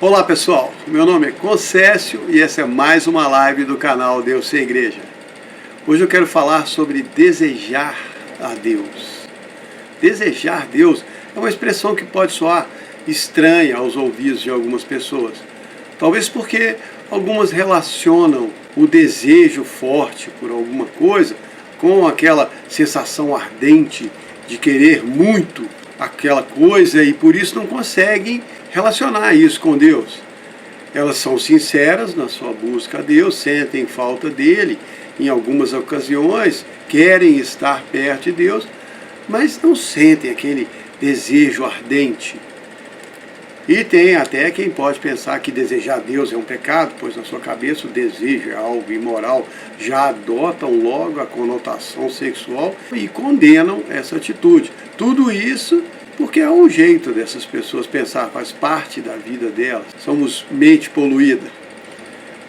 Olá pessoal, meu nome é Concécio e essa é mais uma live do canal Deus Sem Igreja. Hoje eu quero falar sobre desejar a Deus. Desejar Deus é uma expressão que pode soar estranha aos ouvidos de algumas pessoas. Talvez porque algumas relacionam o desejo forte por alguma coisa com aquela sensação ardente de querer muito aquela coisa e por isso não conseguem relacionar isso com Deus. Elas são sinceras na sua busca a Deus, sentem falta dele em algumas ocasiões, querem estar perto de Deus, mas não sentem aquele desejo ardente. E tem até quem pode pensar que desejar Deus é um pecado, pois na sua cabeça o desejo é algo imoral, já adotam logo a conotação sexual e condenam essa atitude. Tudo isso porque é um jeito dessas pessoas pensar, faz parte da vida delas. Somos mente poluída.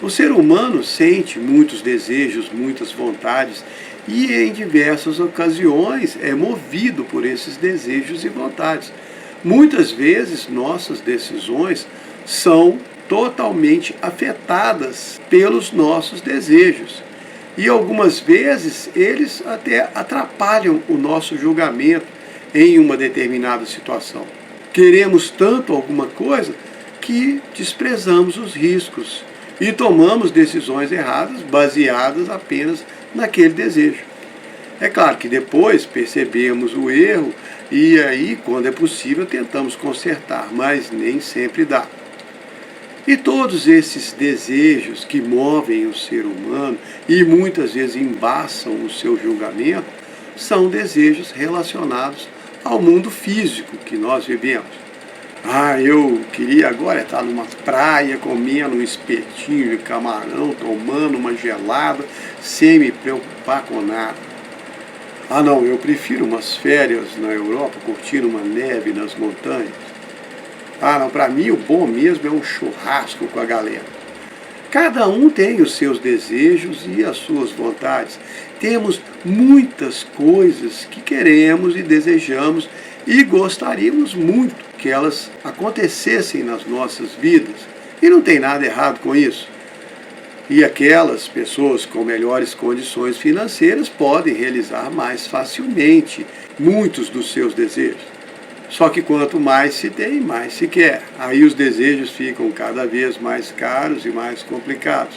O ser humano sente muitos desejos, muitas vontades e em diversas ocasiões é movido por esses desejos e vontades. Muitas vezes nossas decisões são totalmente afetadas pelos nossos desejos. E algumas vezes eles até atrapalham o nosso julgamento em uma determinada situação. Queremos tanto alguma coisa que desprezamos os riscos e tomamos decisões erradas baseadas apenas naquele desejo. É claro que depois percebemos o erro e aí, quando é possível, tentamos consertar, mas nem sempre dá. E todos esses desejos que movem o ser humano e muitas vezes embaçam o seu julgamento são desejos relacionados ao mundo físico que nós vivemos. Eu queria agora estar numa praia comendo um espetinho de camarão, tomando uma gelada, sem me preocupar com nada. Não, eu prefiro umas férias na Europa, curtindo uma neve nas montanhas. Não, para mim o bom mesmo é um churrasco com a galera. Cada um tem os seus desejos e as suas vontades. Temos muitas coisas que queremos e desejamos e gostaríamos muito que elas acontecessem nas nossas vidas. E não tem nada errado com isso. E aquelas pessoas com melhores condições financeiras podem realizar mais facilmente muitos dos seus desejos. Só que quanto mais se tem, mais se quer. Aí os desejos ficam cada vez mais caros e mais complicados.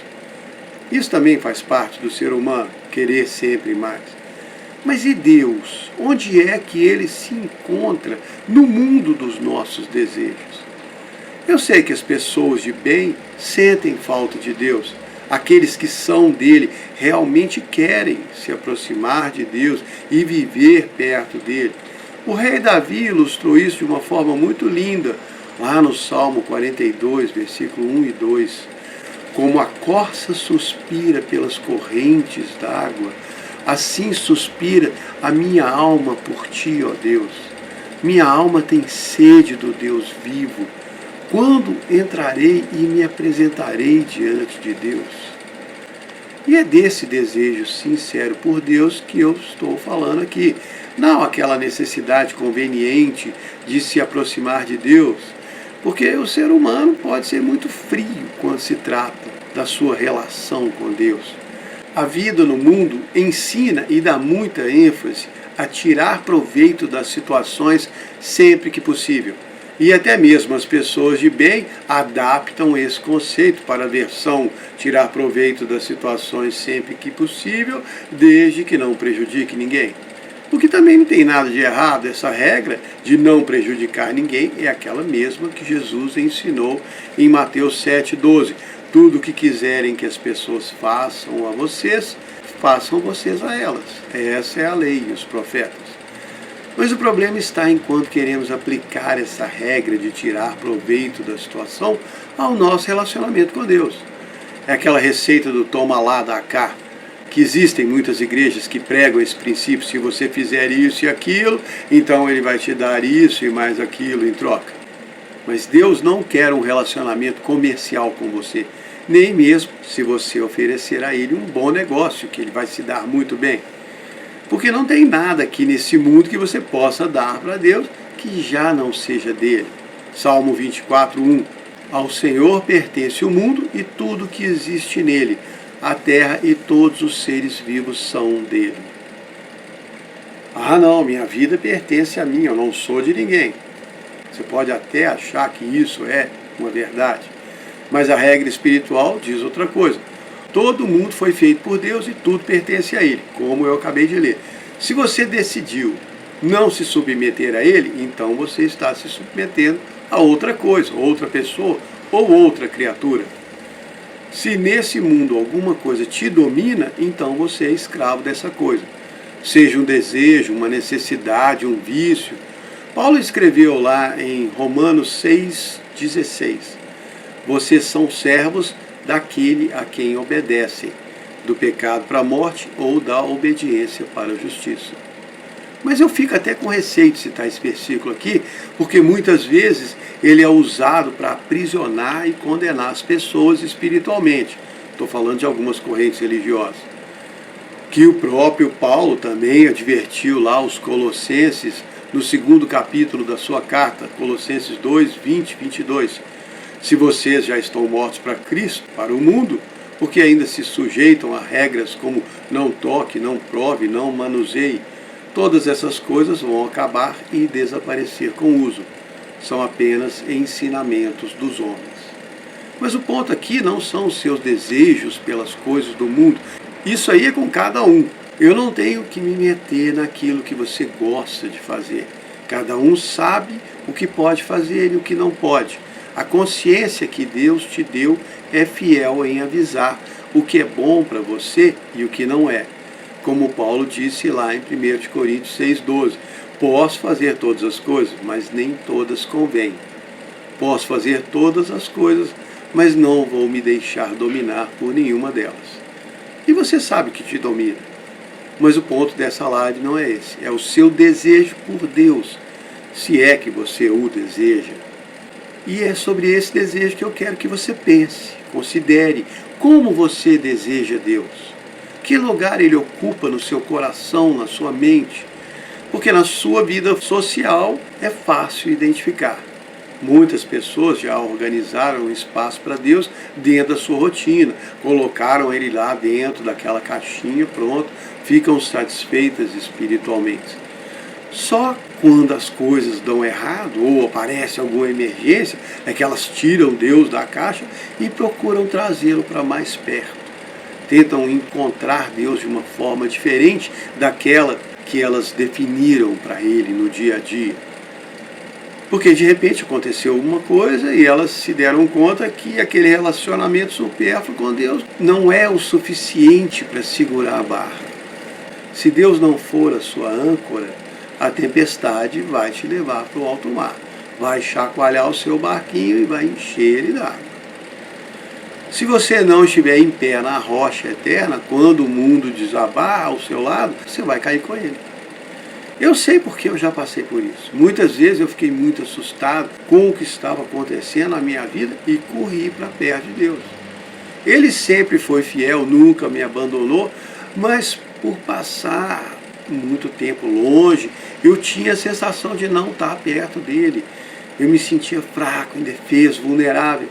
Isso também faz parte do ser humano, querer sempre mais. Mas e Deus? Onde é que Ele se encontra no mundo dos nossos desejos? Eu sei que as pessoas de bem sentem falta de Deus. Aqueles que são dele realmente querem se aproximar de Deus e viver perto dele. O rei Davi ilustrou isso de uma forma muito linda, lá no Salmo 42, versículo 1 e 2. Como a corça suspira pelas correntes d'água, assim suspira a minha alma por ti, ó Deus. Minha alma tem sede do Deus vivo. Quando entrarei e me apresentarei diante de Deus? E é desse desejo sincero por Deus que eu estou falando aqui. Não aquela necessidade conveniente de se aproximar de Deus, porque o ser humano pode ser muito frio quando se trata da sua relação com Deus. A vida no mundo ensina e dá muita ênfase a tirar proveito das situações sempre que possível. E até mesmo as pessoas de bem adaptam esse conceito para a versão tirar proveito das situações sempre que possível, desde que não prejudique ninguém. O que também não tem nada de errado, essa regra de não prejudicar ninguém é aquela mesma que Jesus ensinou em Mateus 7,12. Tudo o que quiserem que as pessoas façam a vocês, façam vocês a elas. Essa é a lei e os profetas. Mas o problema está enquanto queremos aplicar essa regra de tirar proveito da situação ao nosso relacionamento com Deus. É aquela receita do toma lá, dá cá, que existem muitas igrejas que pregam esse princípio: se você fizer isso e aquilo, então Ele vai te dar isso e mais aquilo em troca. Mas Deus não quer um relacionamento comercial com você, nem mesmo se você oferecer a Ele um bom negócio, que Ele vai se dar muito bem. Porque não tem nada aqui nesse mundo que você possa dar para Deus que já não seja dele. Salmo 24, 1. Ao Senhor pertence o mundo e tudo que existe nele. A terra e todos os seres vivos são dele. Ah, não, minha vida pertence a mim, eu não sou de ninguém. Você pode até achar que isso é uma verdade, mas a regra espiritual diz outra coisa. Todo mundo foi feito por Deus e tudo pertence a Ele, como eu acabei de ler. Se você decidiu não se submeter a Ele, então você está se submetendo a outra coisa, outra pessoa ou outra criatura. Se nesse mundo alguma coisa te domina, então você é escravo dessa coisa. Seja um desejo, uma necessidade, um vício. Paulo escreveu lá em Romanos 6,16: vocês são servos daquele a quem obedecem, do pecado para a morte ou da obediência para a justiça. Mas eu fico até com receio de citar esse versículo aqui, porque muitas vezes ele é usado para aprisionar e condenar as pessoas espiritualmente. Estou falando de algumas correntes religiosas. Que o próprio Paulo também advertiu lá os colossenses, no 2º capítulo da sua carta, Colossenses 2, 20, 22. Se vocês já estão mortos para Cristo, para o mundo, porque ainda se sujeitam a regras como não toque, não prove, não manuseie, todas essas coisas vão acabar e desaparecer com o uso. São apenas ensinamentos dos homens. Mas o ponto aqui não são os seus desejos pelas coisas do mundo. Isso aí é com cada um. Eu não tenho que me meter naquilo que você gosta de fazer. Cada um sabe o que pode fazer e o que não pode. A consciência que Deus te deu é fiel em avisar o que é bom para você e o que não é. Como Paulo disse lá em 1 Coríntios 6,12. Posso fazer todas as coisas, mas nem todas convêm. Posso fazer todas as coisas, mas não vou me deixar dominar por nenhuma delas. E você sabe que te domina. Mas o ponto dessa live não é esse. É o seu desejo por Deus, se é que você o deseja. E é sobre esse desejo que eu quero que você pense, considere como você deseja Deus. Que lugar ele ocupa no seu coração, na sua mente. Porque na sua vida social é fácil identificar. Muitas pessoas já organizaram um espaço para Deus dentro da sua rotina, colocaram ele lá dentro daquela caixinha, pronto, ficam satisfeitas espiritualmente. Só quando as coisas dão errado ou aparece alguma emergência é que elas tiram Deus da caixa e procuram trazê-lo para mais perto. Tentam encontrar Deus de uma forma diferente daquela que elas definiram para ele no dia a dia. Porque de repente aconteceu alguma coisa e elas se deram conta que aquele relacionamento supérfluo com Deus não é o suficiente para segurar a barra. Se Deus não for a sua âncora, a tempestade vai te levar para o alto mar. Vai chacoalhar o seu barquinho e vai encher ele d'água. Se você não estiver em pé na rocha eterna, quando o mundo desabar ao seu lado, você vai cair com ele. Eu sei porque eu já passei por isso. Muitas vezes eu fiquei muito assustado com o que estava acontecendo na minha vida e corri para perto de Deus. Ele sempre foi fiel, nunca me abandonou, mas por passar muito tempo longe, eu tinha a sensação de não estar perto dele. Eu me sentia fraco, indefeso, vulnerável.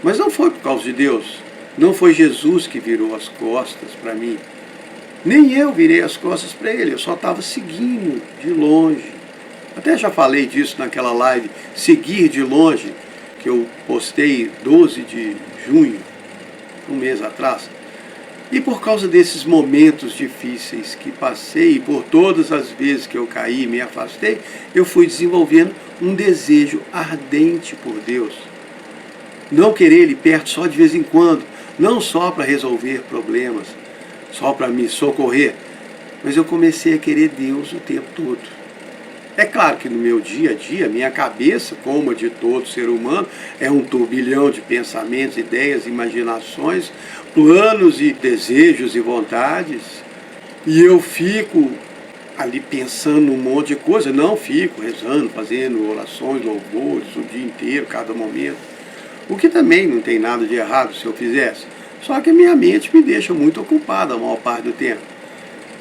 Mas não foi por causa de Deus. Não foi Jesus que virou as costas para mim. Nem eu virei as costas para ele, eu só estava seguindo de longe. Até já falei disso naquela live, seguir de longe, que eu postei 12 de junho, um mês atrás. E por causa desses momentos difíceis que passei, e por todas as vezes que eu caí e me afastei, eu fui desenvolvendo um desejo ardente por Deus. Não querer ele perto só de vez em quando, não só para resolver problemas, só para me socorrer, mas eu comecei a querer Deus o tempo todo. É claro que no meu dia a dia, minha cabeça, como a de todo ser humano, é um turbilhão de pensamentos, ideias, imaginações, planos e desejos e vontades, e eu fico ali pensando num monte de coisa, não fico rezando, fazendo orações, louvores o dia inteiro, cada momento, o que também não tem nada de errado se eu fizesse. Só que a minha mente me deixa muito ocupada a maior parte do tempo.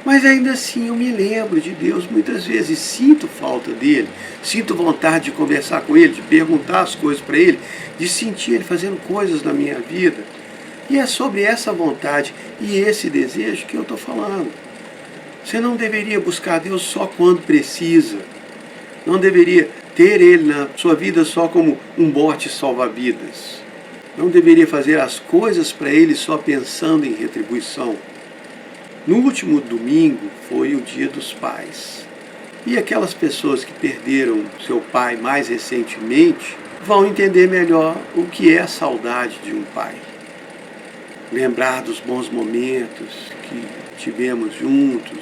Mas ainda assim eu me lembro de Deus muitas vezes, sinto falta dele, sinto vontade de conversar com ele, de perguntar as coisas para ele, de sentir ele fazendo coisas na minha vida. E é sobre essa vontade e esse desejo que eu estou falando. Você não deveria buscar Deus só quando precisa. Não deveria ter Ele na sua vida só como um bote salva-vidas. Não deveria fazer as coisas para Ele só pensando em retribuição. No último domingo foi o Dia dos Pais. E aquelas pessoas que perderam seu pai mais recentemente vão entender melhor o que é a saudade de um pai. Lembrar dos bons momentos que tivemos juntos,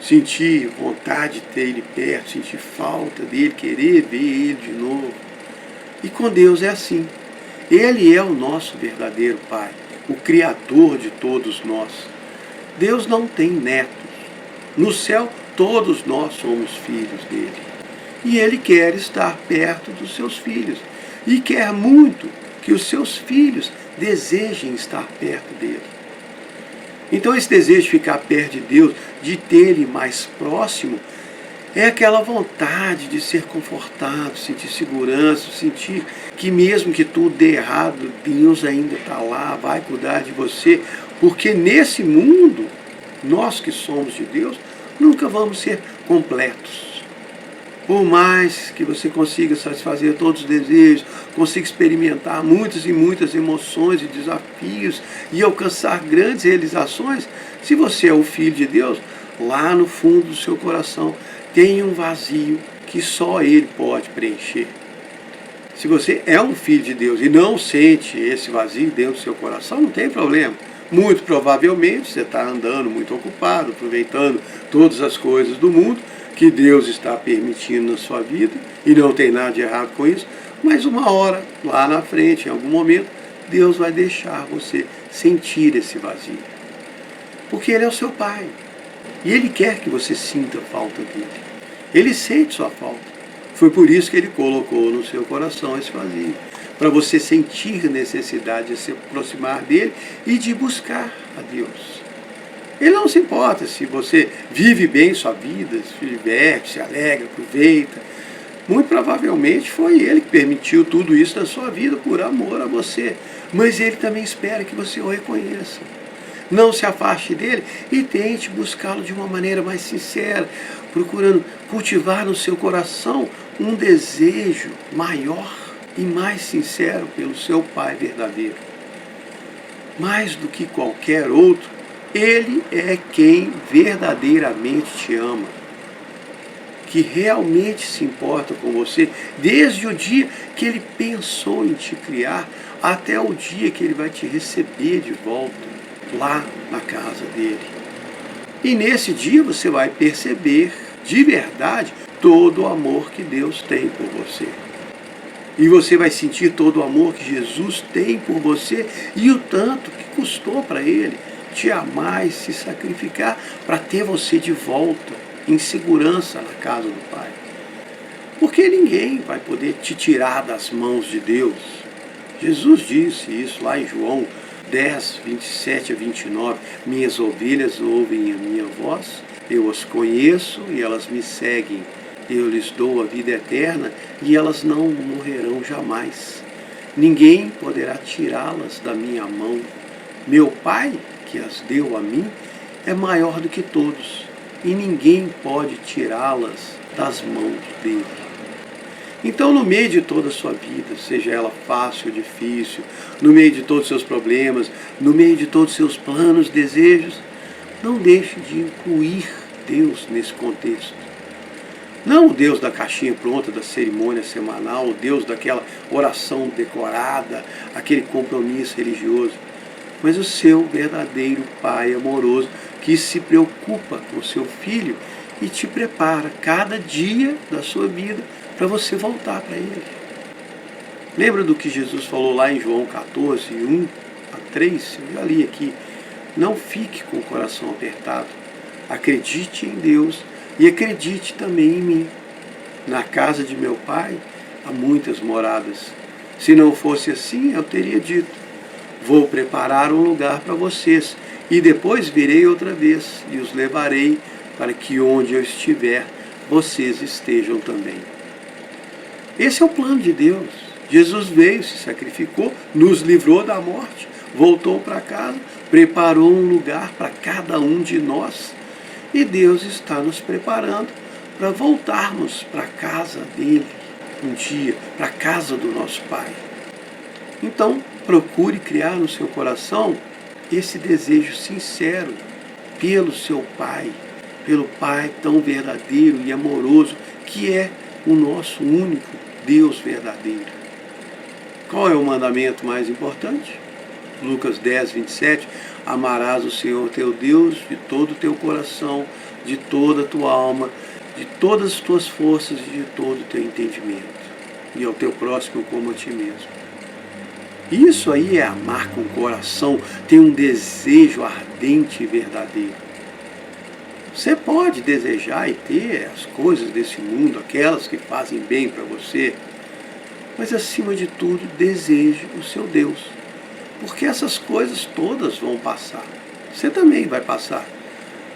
sentir vontade de ter ele perto, sentir falta dele, querer ver ele de novo. E com Deus é assim. Ele é o nosso verdadeiro Pai, o Criador de todos nós. Deus não tem netos. No céu, todos nós somos filhos dele. E ele quer estar perto dos seus filhos. E quer muito que os seus filhos desejem estar perto dele. Então esse desejo de ficar perto de Deus, de ter ele mais próximo, é aquela vontade de ser confortado, sentir segurança, sentir que mesmo que tudo dê errado, Deus ainda está lá, vai cuidar de você, porque nesse mundo, nós que somos de Deus, nunca vamos ser completos. Por mais que você consiga satisfazer todos os desejos, consiga experimentar muitas e muitas emoções e desafios e alcançar grandes realizações, se você é o Filho de Deus, lá no fundo do seu coração tem um vazio que só Ele pode preencher. Se você é um Filho de Deus e não sente esse vazio dentro do seu coração, não tem problema. Muito provavelmente você está andando muito ocupado, aproveitando todas as coisas do mundo que Deus está permitindo na sua vida, e não tem nada de errado com isso, mas uma hora, lá na frente, em algum momento, Deus vai deixar você sentir esse vazio. Porque Ele é o seu Pai. E Ele quer que você sinta falta dele. Ele sente sua falta. Foi por isso que Ele colocou no seu coração esse vazio. Para você sentir necessidade de se aproximar dele e de buscar a Deus. Ele não se importa se você vive bem sua vida, se diverte, se alegra, aproveita. Muito provavelmente foi Ele que permitiu tudo isso na sua vida por amor a você. Mas Ele também espera que você o reconheça. Não se afaste dele e tente buscá-lo de uma maneira mais sincera, procurando cultivar no seu coração um desejo maior e mais sincero pelo seu Pai verdadeiro. Mais do que qualquer outro, Ele é quem verdadeiramente te ama, que realmente se importa com você, desde o dia que Ele pensou em te criar, até o dia que Ele vai te receber de volta, lá na casa dele. E nesse dia você vai perceber, de verdade, todo o amor que Deus tem por você. E você vai sentir todo o amor que Jesus tem por você e o tanto que custou para Ele te amar e se sacrificar para ter você de volta, em segurança na casa do Pai. Porque ninguém vai poder te tirar das mãos de Deus. Jesus disse isso lá em João 10, 27 a 29. Minhas ovelhas ouvem a minha voz, eu as conheço e elas me seguem. Eu lhes dou a vida eterna e elas não morrerão jamais. Ninguém poderá tirá-las da minha mão. Meu Pai, que as deu a mim, é maior do que todos, e ninguém pode tirá-las das mãos dele. Então, no meio de toda a sua vida, seja ela fácil ou difícil, no meio de todos os seus problemas, no meio de todos os seus planos, desejos, não deixe de incluir Deus nesse contexto. Não o Deus da caixinha pronta, da cerimônia semanal, o Deus daquela oração decorada, aquele compromisso religioso, mas o seu verdadeiro Pai amoroso que se preocupa com o seu filho e te prepara cada dia da sua vida para você voltar para Ele. Lembra do que Jesus falou lá em João 14, 1 a 3? Eu já li aqui. Não fique com o coração apertado. Acredite em Deus e acredite também em mim. Na casa de meu Pai há muitas moradas. Se não fosse assim, eu teria dito: vou preparar um lugar para vocês. E depois virei outra vez e os levarei para que onde eu estiver, vocês estejam também. Esse é o plano de Deus. Jesus veio, se sacrificou, nos livrou da morte, voltou para casa, preparou um lugar para cada um de nós. E Deus está nos preparando para voltarmos para a casa dele um dia, para a casa do nosso Pai. Então, procure criar no seu coração esse desejo sincero pelo seu Pai, pelo Pai tão verdadeiro e amoroso que é o nosso único Deus verdadeiro. Qual é o mandamento mais importante? Lucas 10, 27, amarás o Senhor teu Deus de todo o teu coração, de toda a tua alma, de todas as tuas forças e de todo o teu entendimento, e ao teu próximo como a ti mesmo. Isso aí é amar com o coração, ter um desejo ardente e verdadeiro. Você pode desejar e ter as coisas desse mundo, aquelas que fazem bem para você, mas acima de tudo, deseje o seu Deus. Porque essas coisas todas vão passar. Você também vai passar.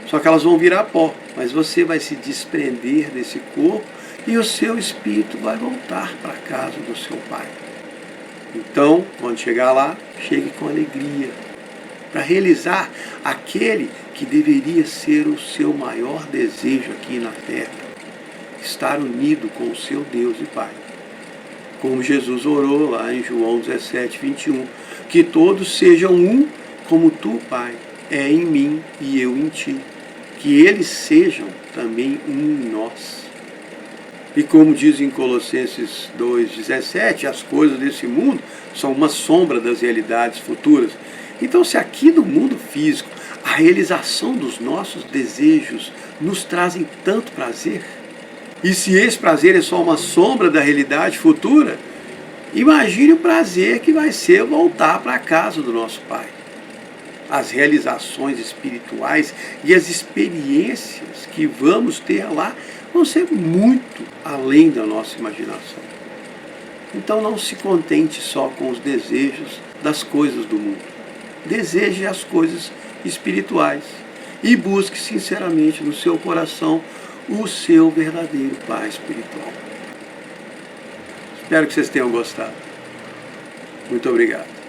Só que elas vão virar pó, mas você vai se desprender desse corpo e o seu espírito vai voltar para a casa do seu Pai. Então, quando chegar lá, chegue com alegria, para realizar aquele que deveria ser o seu maior desejo aqui na terra, estar unido com o seu Deus e Pai. Como Jesus orou lá em João 17, 21, que todos sejam um como tu, Pai, é em mim e eu em ti, que eles sejam também um em nós. E como diz em Colossenses 2,17, as coisas desse mundo são uma sombra das realidades futuras. Então, se aqui no mundo físico a realização dos nossos desejos nos trazem tanto prazer, e se esse prazer é só uma sombra da realidade futura, imagine o prazer que vai ser voltar para a casa do nosso Pai. As realizações espirituais e as experiências que vamos ter lá vão ser muito além da nossa imaginação. Então não se contente só com os desejos das coisas do mundo. Deseje as coisas espirituais e busque sinceramente no seu coração o seu verdadeiro Pai espiritual. Espero que vocês tenham gostado. Muito obrigado.